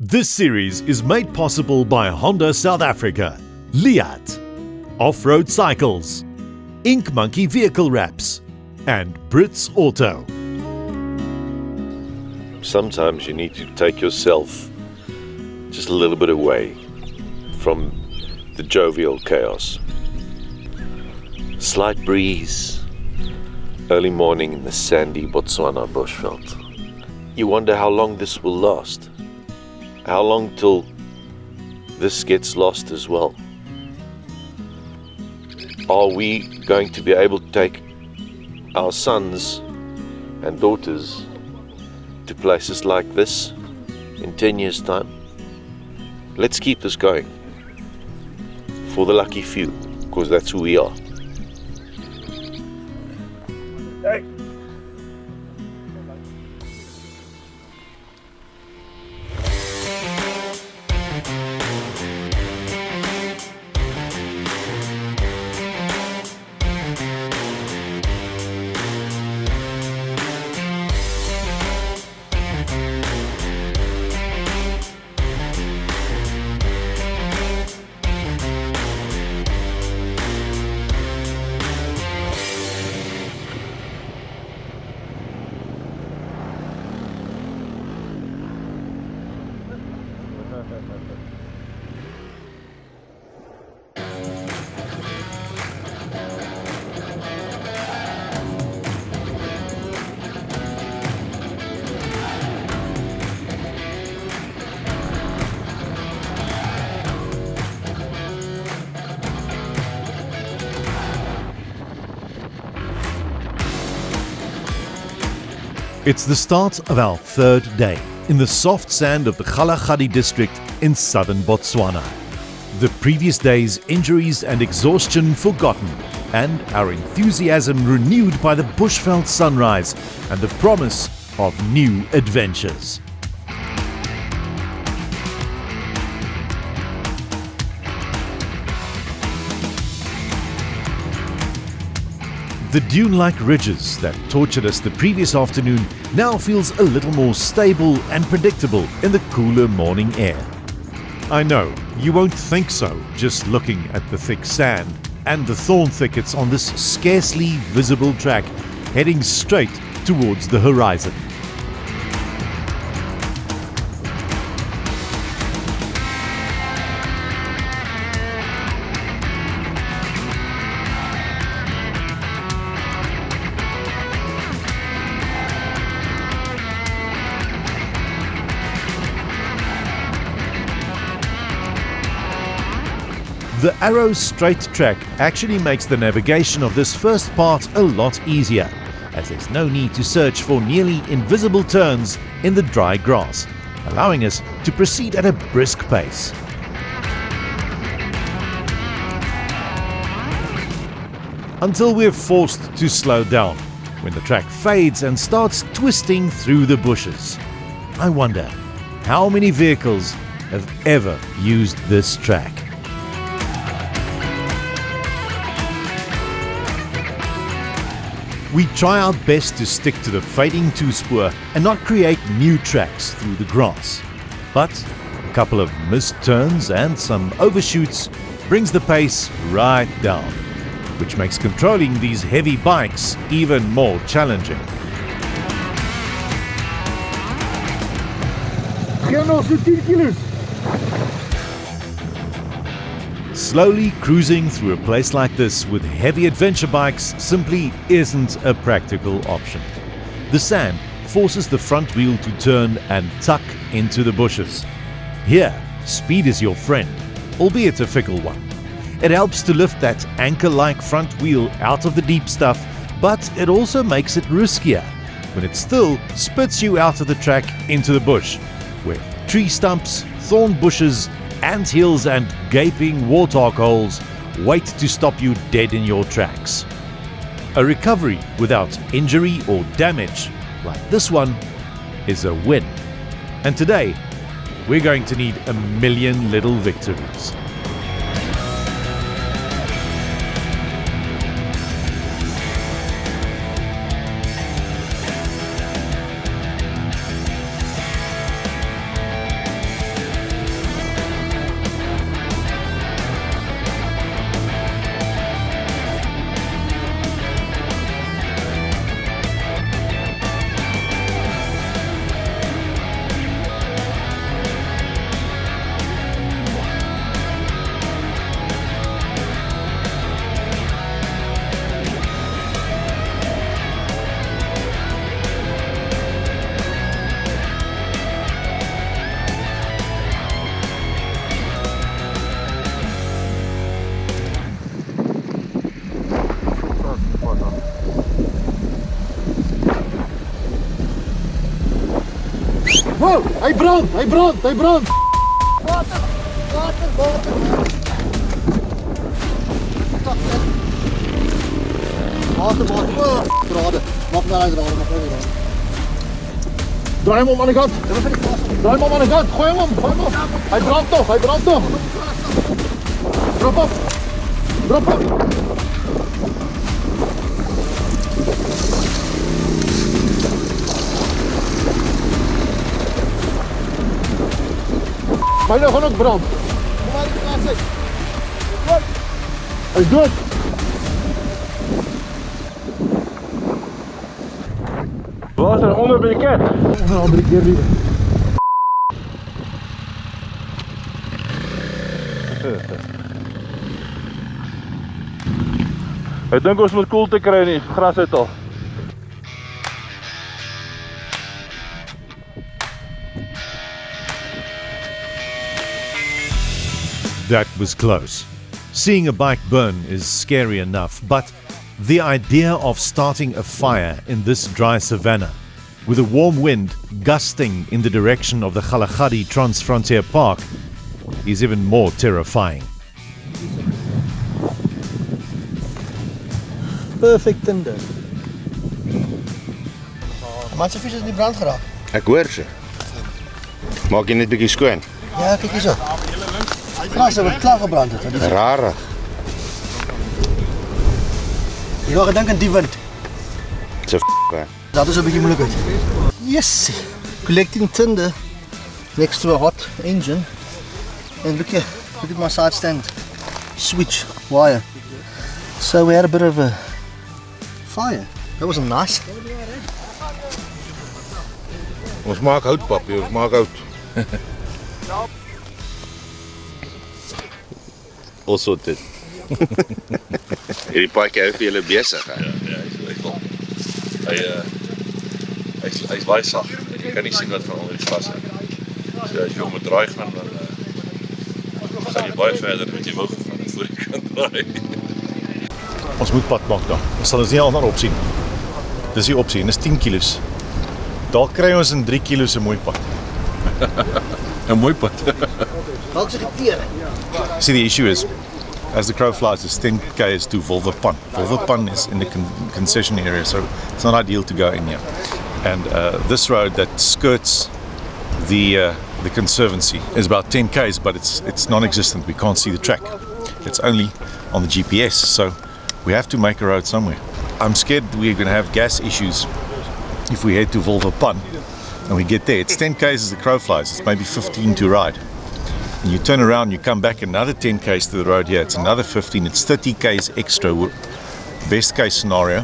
This series is made possible by Honda South Africa, Liat, Off-Road Cycles, Ink Monkey Vehicle Wraps, and Brits Auto. Sometimes you need to take yourself just a little bit away from the jovial chaos. Slight breeze, early morning in the sandy Botswana bushveld. You wonder how long this will last. How long till this gets lost as well? Are we going to be able to take our sons and daughters to places like this in 10 years' time? Let's keep this going. For the lucky few, because that's who we are. Hey. It's the start of our third day in the soft sand of the Kgalagadi district in southern Botswana. The previous day's injuries and exhaustion forgotten, and our enthusiasm renewed by the bushveld sunrise and the promise of new adventures. The dune-like ridges that tortured us the previous afternoon now feels a little more stable and predictable in the cooler morning air. I know, you won't think so just looking at the thick sand and the thorn thickets on this scarcely visible track heading straight towards the horizon. The arrow straight track actually makes the navigation of this first part a lot easier, as there's no need to search for nearly invisible turns in the dry grass, allowing us to proceed at a brisk pace. Until we're forced to slow down, when the track fades and starts twisting through the bushes. I wonder, how many vehicles have ever used this track? We try our best to stick to the fading two-spoor and not create new tracks through the grass. But a couple of missed turns and some overshoots brings the pace right down, which makes controlling these heavy bikes even more challenging. Slowly cruising through a place like this with heavy adventure bikes simply isn't a practical option. The sand forces the front wheel to turn and tuck into the bushes. Here, speed is your friend, albeit a fickle one. It helps to lift that anchor-like front wheel out of the deep stuff, but it also makes it riskier when it still spits you out of the track into the bush, with tree stumps, thorn bushes, ant hills and gaping warthog holes wait to stop you dead in your tracks. A recovery without injury or damage, like this one, is a win. And today, we're going to need a million little victories. Hy brand. Water. Water. Drade. Mag nou drade. Draai hom om aan die kant. Draai hom om aan die kant. Gooi hom om. Hy brand nog. Drop op. Myne gaan ook brand. Hy's dood. Waar is hy onder by die kat? Nou, by die keer liewe. Ek dink ons moet koelte kry nie, gras uit al. That was close. Seeing a bike burn is scary enough, but the idea of starting a fire in this dry savanna, with a warm wind gusting in the direction of the Kgalagadi Trans-Frontier Park, is even more terrifying. Perfect tinder. Maar se vis is in die brand geraak. Ek hoor se. Maak jy net bietjie skoon. Ja, kyk hierso. Gras wat klaar gebrand het. Rare. Jy nog gedink aan die wind. So hè. Dat is 'n bietjie moeilikheid. Yes. Collecting tinder next to a hot engine. And look at my side stand. Switch wire. So we had a bit of a fire. That wasn't nice. Ons maak hout papie, ons maak hout. Also dit. Hierdie paadjie hou vir julle besig hè. Ja, hy's baie sag. Jy kan nie sien wat van onder die gras is. So as jy om 'n draai gaan dan gaan jy baie verder met jy wou gaan voor jy kan draai. Ons moet pad maak daar. Ons sal ons nie ander opsien. Dis die opsie en dis 10 kilos. Daar kry ons in 3 kilos 'n mooi pad. 'n Mooi pad. Dalk se geteer. See, the issue is, as the crow flies, it's 10 k's to Volverpan. Volverpan is in the concession area, so it's not ideal to go in here. And this road that skirts the conservancy is about 10 k's, but it's non-existent. We can't see the track. It's only on the GPS, so we have to make a road somewhere. I'm scared we're going to have gas issues if we head to Volverpan and we get there. It's 10 k's as the crow flies. It's maybe 15 to ride. And you turn around, you come back another 10 k's to the road here. It's another 15. It's 30 k's extra. Best case scenario,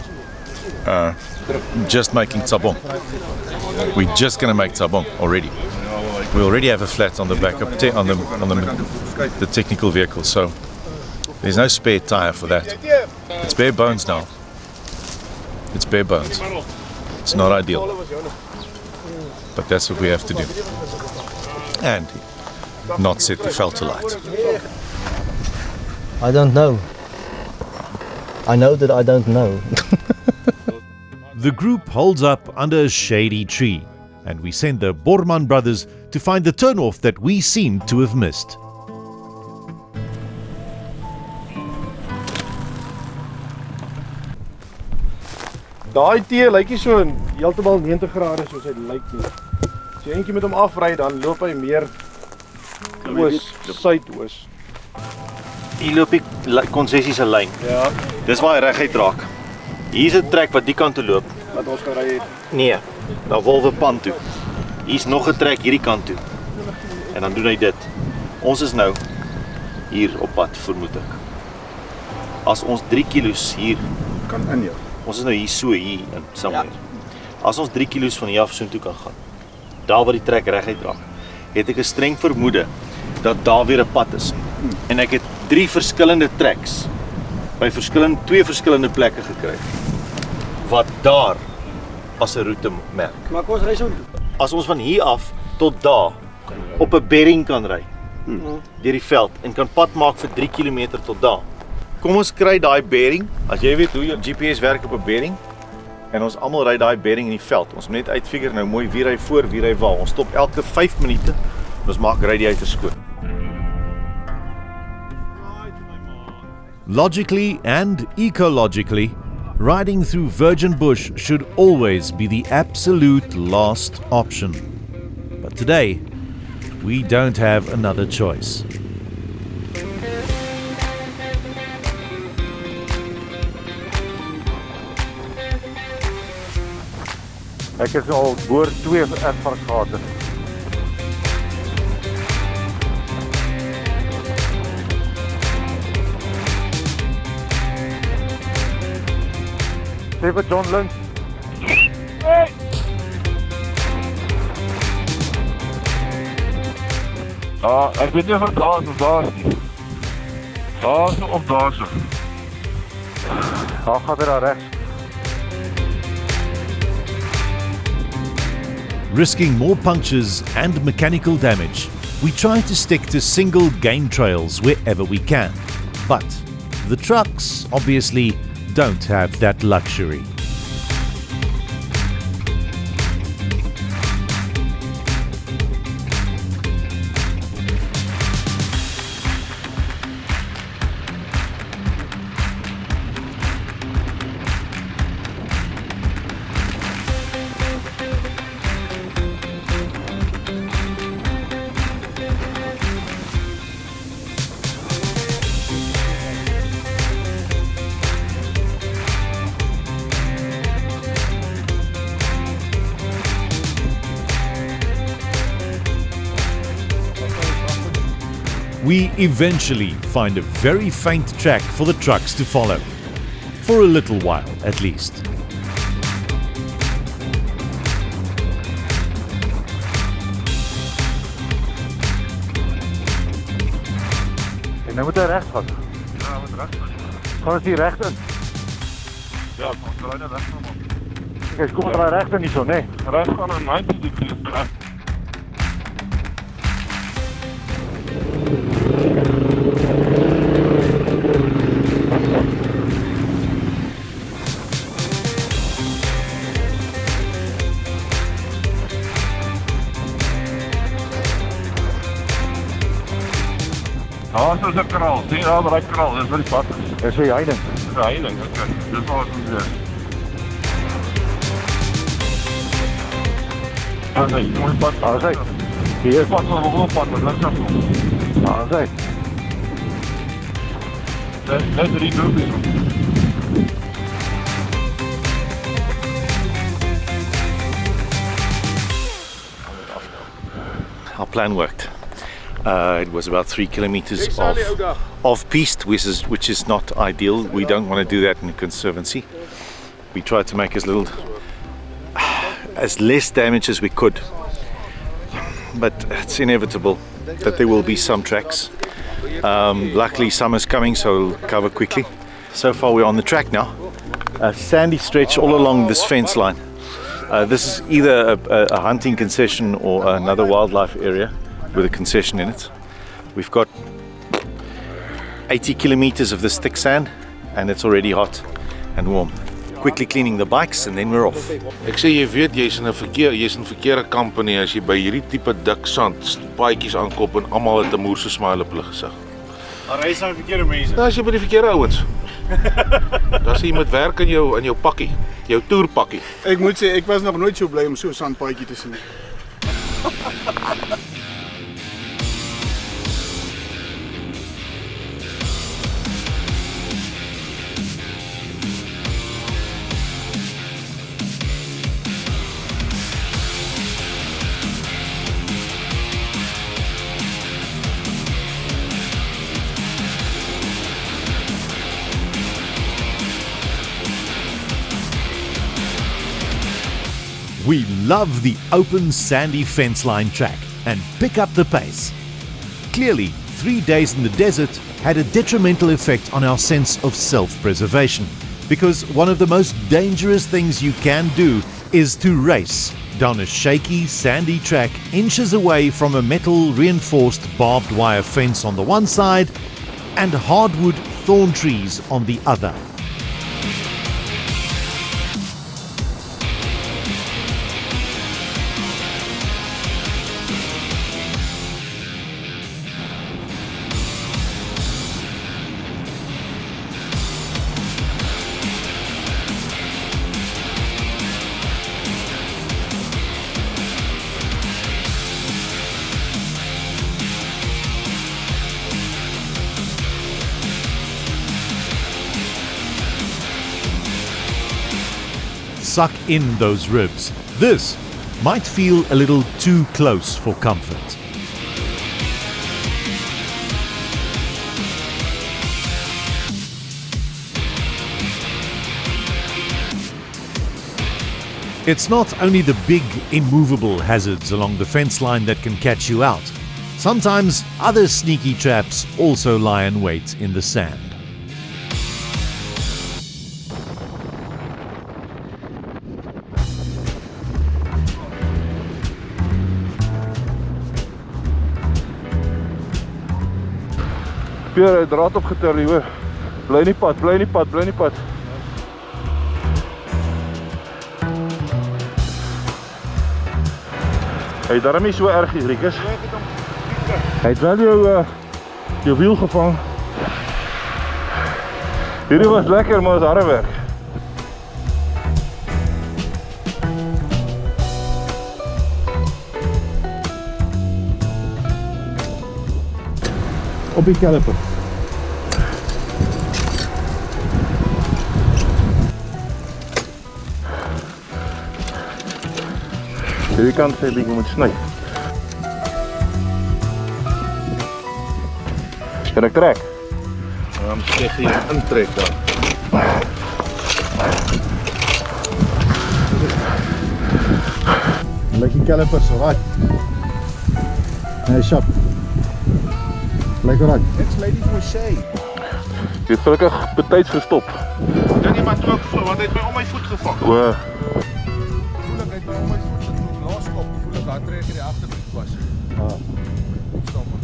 just making Tsabong. We're just going to make Tsabong already. We already have a flat on the back of the technical vehicle, so there's no spare tire for that. It's bare bones now. It's bare bones. It's not ideal, but that's what we have to do. And not set the filter light. I don't know. I know that I don't know. The group holds up under a shady tree, and we send the Borman brothers to find the turnoff that we seem to have missed. Daai tee lyk nie so heeltemal 90 grade soos hy lyk nie. As jy eentjie met hom afry dan loop hy meer suidoos. Hier loop die konsessie se lyn. Ja, Dis waar hy reguit raak. Hier's 'n trek wat die kant toe loop. wat ons gery het. Nee, na Wolwepan toe. Hier's nog 'n trek hierdie kant toe. En dan doen hy dit. Ons is nou hier op pad, vermoed ek. As ons 3 kilos hier Kan in jou. Ons is nou hier in somewhere. As ons 3 kilos van hier af so toe kan gaan, daar waar die trek reguit raak, het ek 'n streng vermoede dat daar weer 'n pad is. En ek het 3 verskillende treks by twee verskillende plekke gekry wat daar as 'n roete merk. Maar kom ons ry so. As ons van hier af tot daar op 'n bedding kan ry deur die veld en kan pad maak vir 3 km tot daar. Kom ons kry daai bedding. As jy weet hoe jou GPS werk op 'n bedding, En ons almal ry daai bedding in die veld. Ons moet net uitfigure nou mooi wie ry voor, wie ry waar. Ons stop elke 5 minute en ons maak radiator skoon. Logically and ecologically, riding through virgin bush should always be the absolute last option. But today, we don't have another choice. Ek is al boor 2 ervargate. Sê vir John Lynch. Hey! Ek weet nie of daar is of daar is nie. Daar is of daar is. Daar gaat daar rechts. Risking more punctures and mechanical damage, we try to stick to single game trails wherever we can. But the trucks obviously don't have that luxury. We eventually find a very faint track for the trucks to follow. For a little while, at least. En nou moet hy rechts gaan. Ja, moet rechts gaan. Gaan ons hier rechts in? Ja, ons draai net rechts gaan. Kijk, kom maar rechts in nie so, nee. Rechts gaan en 90 degrees. Ja, dat is een kraal. Zie je daar, dat kraal. Dat is wel die pad. Dat is een heining. Dat is een heining, oké. Dat is wat het is. Ah, nee, mooi pad. Ah, zeg. Hier is pad van een pad, maar dat is afval. Ah, zeg. Dat is drie groepjes. Our plan worked. It was about 3 kilometers of piste, which is not ideal. We don't want to do that in a conservancy. We tried to make as less damage as we could, but it's inevitable that there will be some tracks. Luckily summer's coming, so it'll cover quickly. So far we're on the track now. A sandy stretch all along this fence line. This is either a hunting concession or another wildlife area with a concession in it. We've got 80 kilometers of this thick sand and it's already hot and warm. Quickly cleaning the bikes and then we're off. Ek sê jy weet jy's in 'n verkeerde company as jy by hierdie tipe dik sand paadjies aankop en almal het 'n moerse smile op hulle gesig. Maar hy is nou verkeerde mense. Nou as jy by die verkeerde ouens. Dan sê jy moet werk in jou pakkie, jou toerpakkie. Ek moet sê ek was nog nooit so bly om so 'n sandpaadjie te sien. We love the open sandy fence line track and pick up the pace. Clearly, 3 days in the desert had a detrimental effect on our sense of self-preservation, because one of the most dangerous things you can do is to race down a shaky, sandy track inches away from a metal reinforced barbed wire fence on the one side and hardwood thorn trees on the other. suck in those ribs. This might feel a little too close for comfort. It's not only the big, immovable hazards along the fence line that can catch you out. Sometimes other sneaky traps also lie in wait in the sand. Pierre, draad opgetel hier hoor. Bly nie pad, bly nie pad, bly nie pad. Hy het daarom nie so erg hier, Rikus. Hy het wel jou wiel gevang. Hierdie was lekker, maar is harde werk. Op die caliper. Hierdie kant sê ek moet sny. Kan ek trek? Dan moet ek hier intrek dan. Lyk die caliper so right. Nee, sharp. Lyk alright. It's lady for shade. Jy het gelukkig betyds gestop. Dan nie maar ook so, want hy het my om my voet gevang. O, Voel ek het my om my voet sit op laaskop. Voel ek daar trek in die agtervoet was. Stop maar.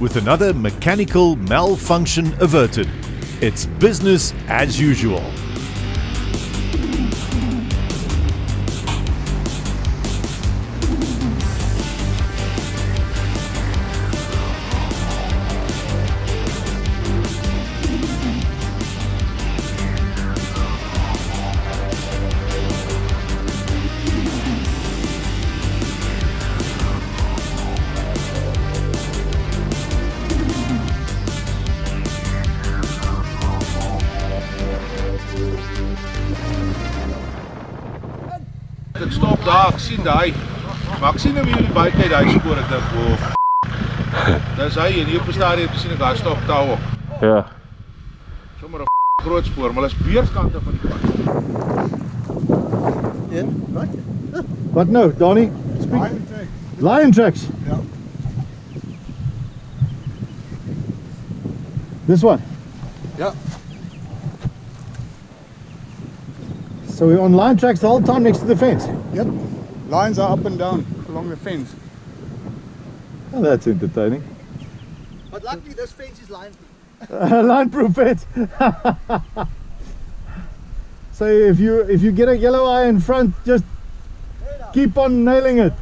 With another mechanical malfunction averted, it's business as usual. Ek stop daar, ek sien daai. Maar ek sien hom hier die buite daai spoor, ek dink, oh. Dis hy en hier op die stadium sien ek daar stop touw op. ja. Sommer 'n groot spoor, maar hulle is weerskante van die pad. Yeah, right. Wat nou, Donnie? Lion tracks. Ja. This one. Ja. So we're on lion tracks the whole time next to the fence. Yep. Lines are up and down along the fence. Oh, that's entertaining. But luckily this fence is line-proof. Line-proof fence. So if you get a yellow eye in front, just keep on nailing it.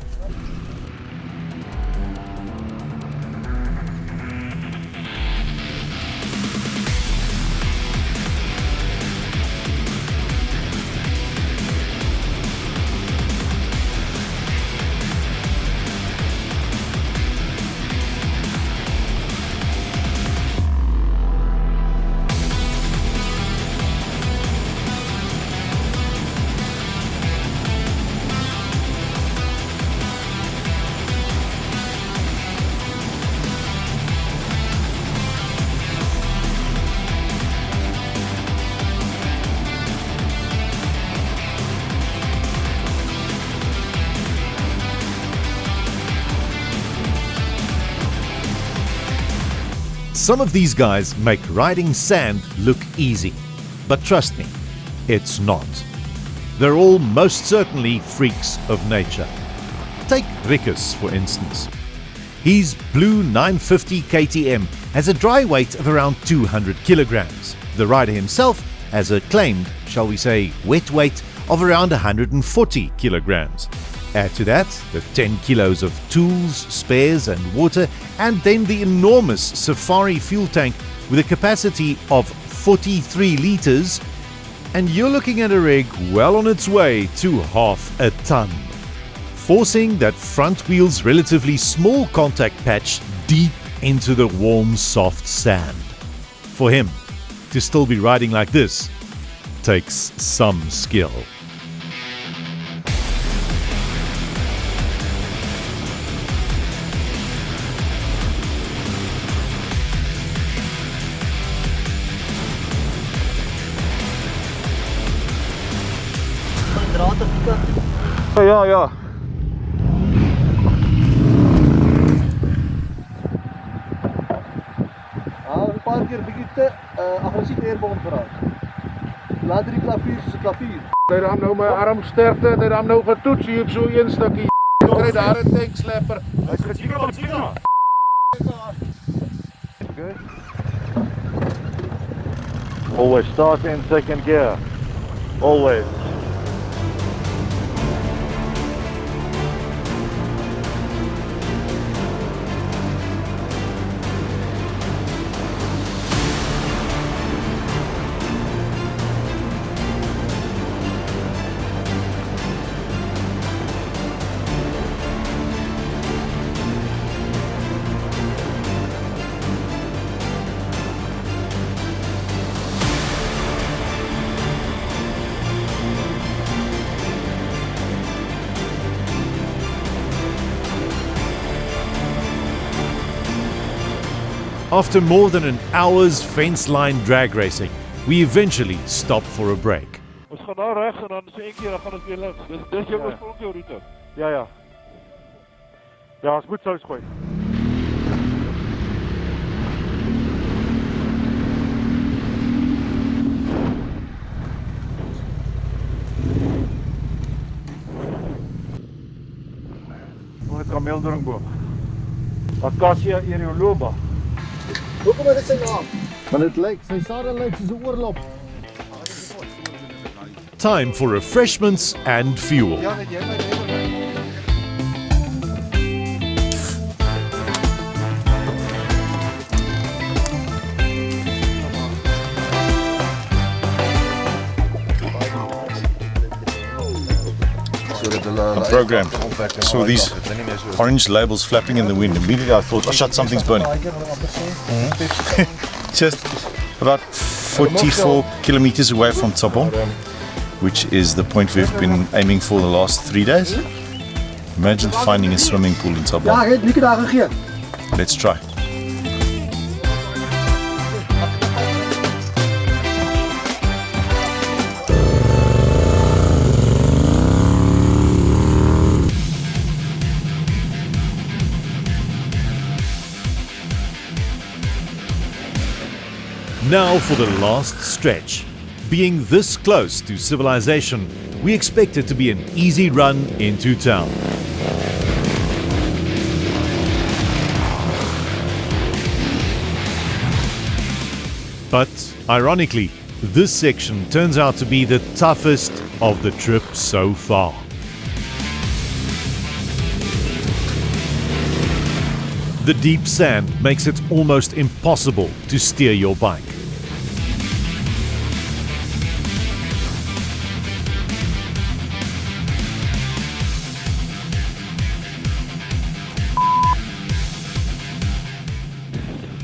Some of these guys make riding sand look easy, but trust me, it's not. They're all most certainly freaks of nature. Take Rikus, for instance. His blue 950 KTM has a dry weight of around 200 kilograms. The rider himself has a claimed, shall we say, wet weight of around 140 kilograms. Add to that the 10 kilos of tools, spares and water, and then the enormous Safari fuel tank with a capacity of 43 liters, and you're looking at a rig well on its way to half a ton, forcing that front wheel's relatively small contact patch deep into the warm, soft sand. For him to still be riding like this takes some skill. Ja. Een paar keer bietjie te agressief airborne geraak. Laat die klavier soos 'n klavier. Dit raam nou my arm sterkte, dit raam nou getoets hier op so een stukkie. Ek kry daar 'n tank slapper. Hy's gesien. Always start in second gear. Always. After more than an hour's fence line drag racing, we eventually stop for a break. Ons gaan daar reg en dan so een keer dan gaan ons weer links. Dis jou oorspronklike roete. Ja. Ja, ons moet sous gooi. Ons kameeldrinkboom. Acacia areoloba. Hoekom is dit sy naam? Want dit lyk, sy sade lyk soos 'n oorlop. Time for refreshments and fuel. Ja, weet jy my rede. Program. I saw these orange labels flapping in the wind. Immediately I thought, oh shit, something's burning. Just about 44 kilometers away from Tsabon, which is the point we've been aiming for the last 3 days. Imagine finding a swimming pool in Ja, Tsabon. ek het bietjie daar gegee. Let's try. Now for the last stretch. Being this close to civilization, we expect it to be an easy run into town. But ironically, this section turns out to be the toughest of the trip so far. The deep sand makes it almost impossible to steer your bike.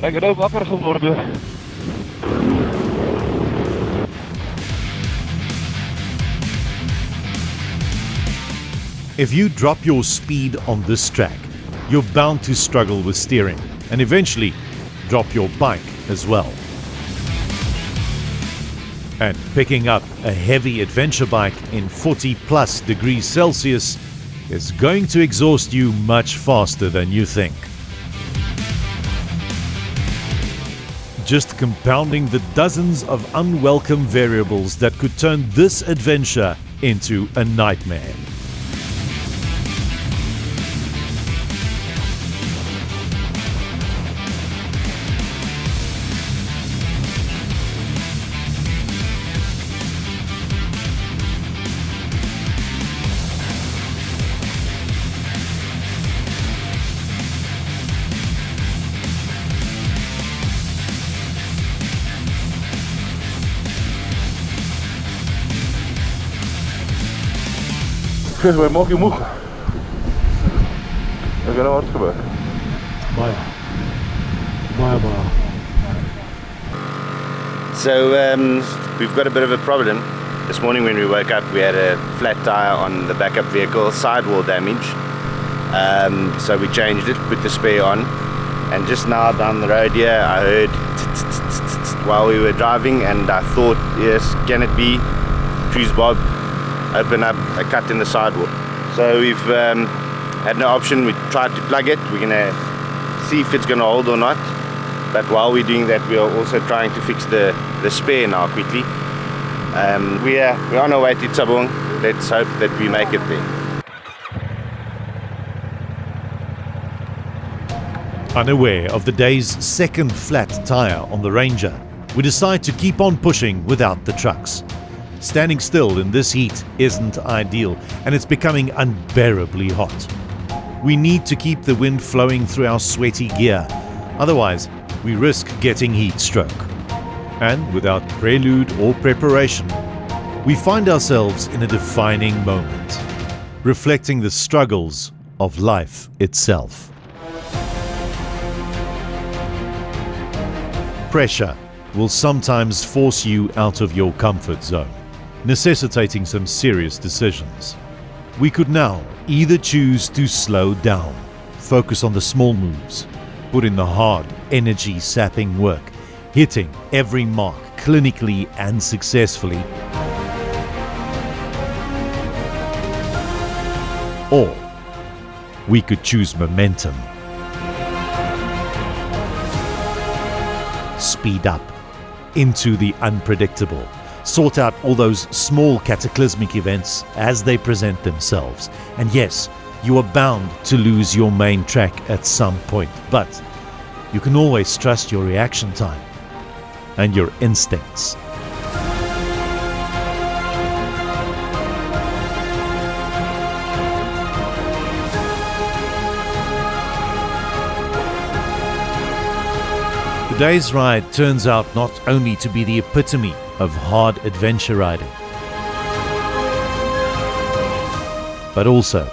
Ek het nou wakker geword. If you drop your speed on this track, you're bound to struggle with steering and eventually drop your bike as well. And picking up a heavy adventure bike in 40 plus degrees Celsius is going to exhaust you much faster than you think. Just compounding the dozens of unwelcome variables that could turn this adventure into a nightmare. Wij maak je moeg. Heb jy nou hard gewerk? Baie. So we've got a bit of a problem. This morning when we woke up, we had a flat tire on the backup vehicle, sidewall damage. So we changed it, put the spare on, and just now down the road here, I heard while we were driving, and I thought, yes, can it be Cruise Bob open up a cut in the sidewall? So we've had no option. We tried to plug it. We're gonna see if it's gonna hold or not. But while we're doing that, we are also trying to fix the spare now quickly. We're on our way to Tsabong. Let's hope that we make it there. Unaware of the day's second flat tire on the Ranger, we decide to keep on pushing without the trucks. Standing still in this heat isn't ideal, and it's becoming unbearably hot. We need to keep the wind flowing through our sweaty gear, otherwise we risk getting heat stroke. And without prelude or preparation, we find ourselves in a defining moment, reflecting the struggles of life itself. Pressure will sometimes force you out of your comfort zone, necessitating some serious decisions. We could now either choose to slow down, focus on the small moves, put in the hard, energy-sapping work, hitting every mark clinically and successfully, or we could choose momentum. Speed up into the unpredictable. Sort out all those small cataclysmic events as they present themselves. And yes, you are bound to lose your main track at some point, but you can always trust your reaction time and your instincts. Today's ride turns out not only to be the epitome of hard adventure riding, but also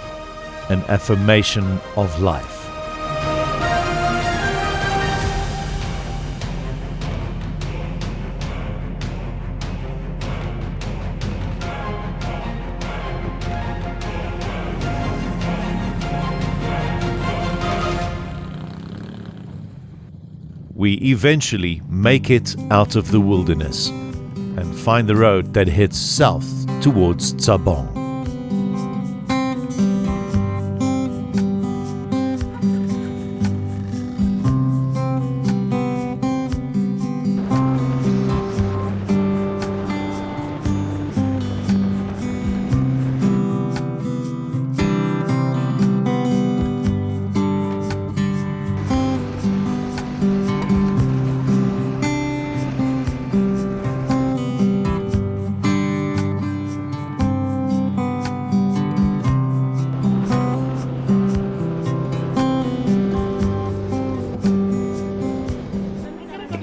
an affirmation of life. We eventually make it out of the wilderness and find the road that heads south towards Tsabong.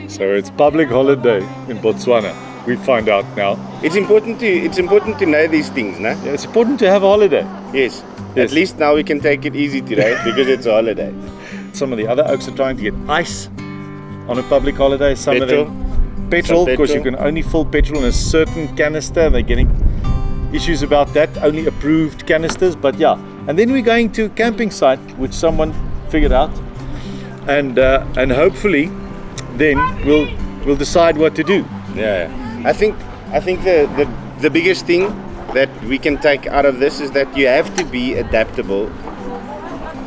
So it's public holiday in Botswana. We find out now. It's important to know these things, no? Yeah, it's important to have a holiday. Yes. Yes. At least now we can take it easy today because it's a holiday. Some of the other oaks are trying to get ice on a public holiday. Some of them petrol, because you can only fill petrol in a certain canister. They're getting issues about that, only approved canisters, but yeah. And then we're going to a camping site, which someone figured out, and hopefully then we'll decide what to do. Yeah. I think the biggest thing that we can take out of this is that you have to be adaptable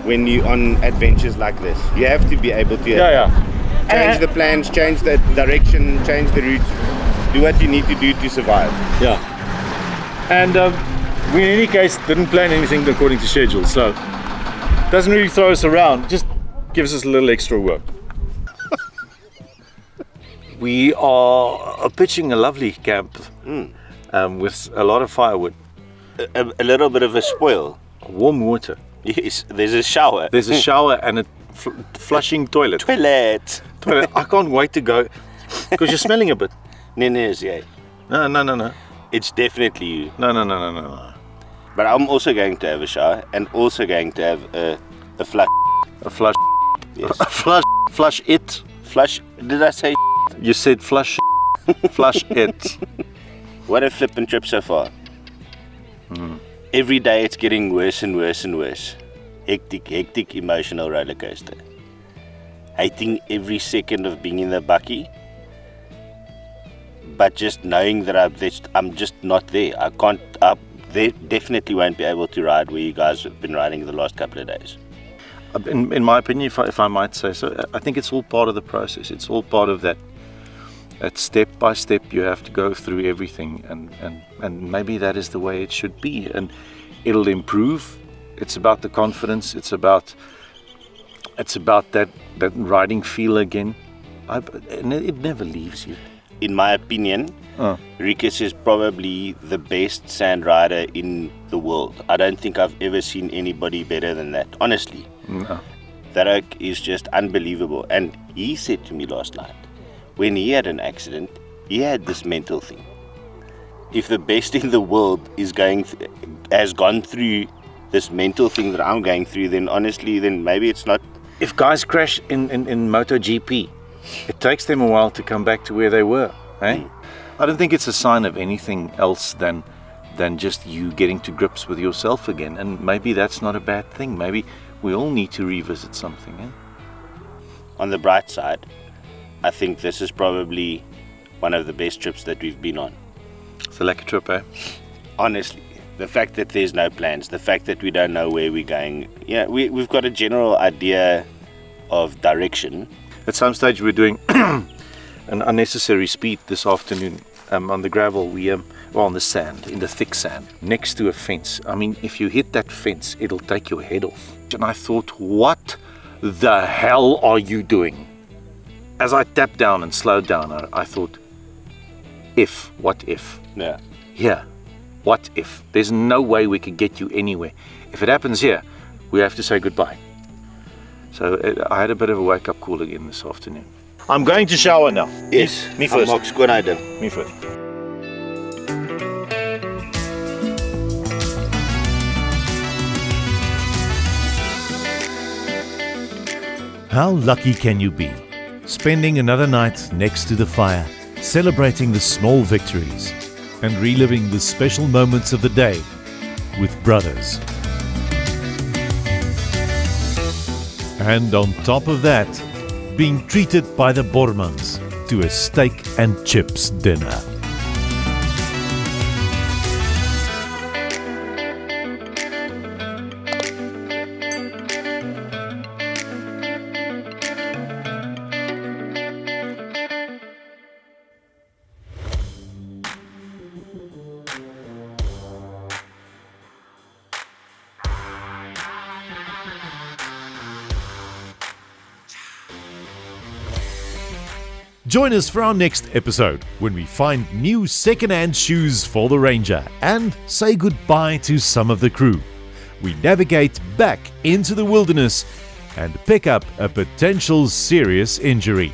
when you're on adventures like this. You have to be able to change the plans, change the direction, change the route, do what you need to do to survive. Yeah. And we in any case didn't plan anything according to schedule, so it doesn't really throw us around, just gives us a little extra work. We are pitching a lovely camp with a lot of firewood. A little bit of a spoil. Warm water. Yes, there's a shower. There's a shower and a flushing toilet. Toilet. I can't wait to go because you're smelling a bit. No, yeah. No. It's definitely you. No. But I'm also going to have a shower and also going to have a flush. A flush. Yes. Flush it. Flush. Did I say? You said flush. Flush it. What a flippin' trip so far. Every day it's getting worse and worse and worse. Hectic emotional roller coaster. Hating every second of being in the bucky. But just knowing that I'm just not there. They definitely won't be able to ride where you guys have been riding the last couple of days. In my opinion, if I might say so, I think it's all part of the process. It's all part of that step by step you have to go through everything, and maybe that is the way it should be, and it'll improve. It's about the confidence. It's about that riding feel again. And it never leaves you. In my opinion, Rikus is probably the best sand rider in the world. I don't think I've ever seen anybody better than that, honestly. No. That oak is just unbelievable. And he said to me last night, when he had an accident, he had this mental thing. If the best in the world has gone through this mental thing that I'm going through, then honestly, then maybe it's not. If guys crash in MotoGP, it takes them a while to come back to where they were. Eh? I don't think it's a sign of anything else than just you getting to grips with yourself again. And maybe that's not a bad thing. Maybe we all need to revisit something. Eh? On the bright side, I think this is probably one of the best trips that we've been on. It's a lucky trip, eh? Honestly, the fact that there's no plans, the fact that we don't know where we're going. Yeah, we've got a general idea of direction. At some stage we're doing an unnecessary speed this afternoon on the gravel. We on the sand, in the thick sand, next to a fence. I mean, if you hit that fence, it'll take your head off. And I thought, what the hell are you doing? As I tapped down and slowed down, I thought, what if? Yeah. Yeah, what if? There's no way we could get you anywhere. If it happens here, we have to say goodbye. So I had a bit of a wake-up call again this afternoon. I'm going to shower now. Yes. Me first. Me first. How lucky can you be? Spending another night next to the fire, celebrating the small victories, and reliving the special moments of the day with brothers. And on top of that, being treated by the Bormans to a steak and chips dinner. Join us for our next episode when we find new second-hand shoes for the Ranger and say goodbye to some of the crew. We navigate back into the wilderness and pick up a potential serious injury.